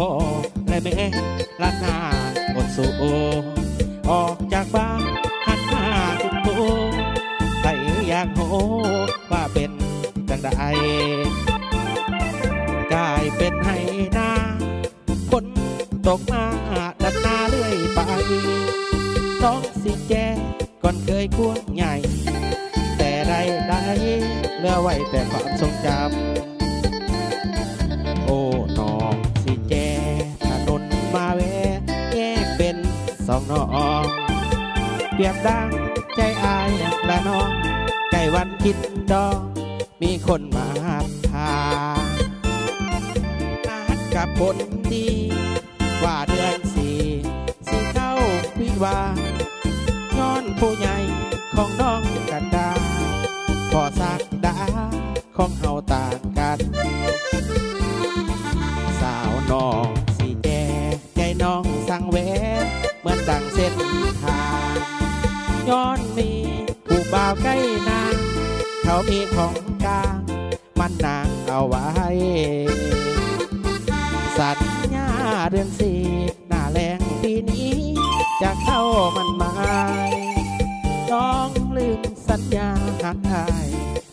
พ่อและแม่รักหน้าอดสู้ออกจากบ้านหันหน้าคุณโตใครอยากโหว่าเป็นจังใดกลายเป็นให้หน้าฝนตกมาดันหน้าเรื่อยไปน้องสิแจก่อนเคยควงใหญ่แต่ได้เหลือไว้แต่ความทรงจำโอ้น้องสิแจถนนมาแวะแยกเป็นสองน้องเปรียบดังใจอายและน้องใกล้วันกินดองมีคนมาพานัดกับคนดีว่าเดือนสี่สิเข้าวิวาย้อนผู้ใหญ่ของน้องกันดาพอสักดาของเฮาต่างกันสาวน้องสีแจใจน้องสั่งแวะเหมือนดังเส้นทางย้อนมีผู้บ่าวใกล้นางเขามีของกลางมันนางเอาไว้สัญญาเดือนสี่หน้าแรงปีนี้จะเข้ามันหมายน้องลืมสัญญาหักอาย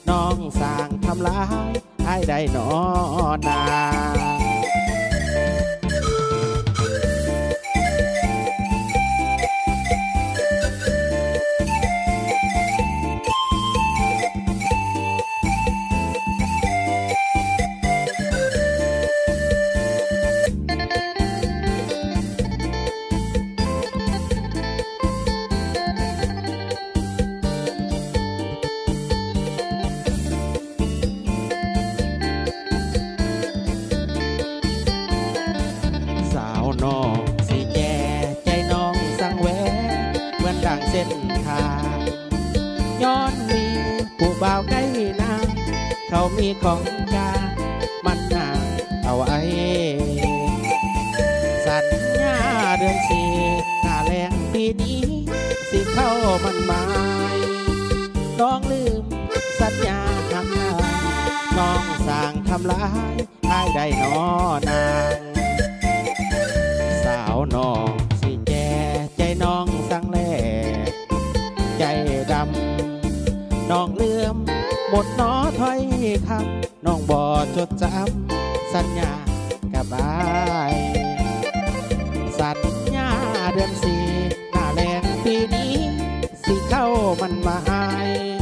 น้องสร้างทำลายอายได้นอนนาน้องสิแจใจน้องสั่งแวะเหมือนดังเส้นทางย้อนมีผู้บ่าวใกล้นางเขามีของกลางมันนางเอาไว้สัญญาเดือนสี่หน้าแรงปีนี้สิเข้ามันหมายน้องลืมสัญญาหักอายน้องสร้างทำลายอายได้นอนางสาวน้องสิแจใจน้องสั่งแลใจดำน้องเลื่อมหมดน้อถ้อยคำน้องบ่จดจำสัญญากับอายสัญญาเดือนสี่หน้าแรงปีนี้สิเข้ามันหมาย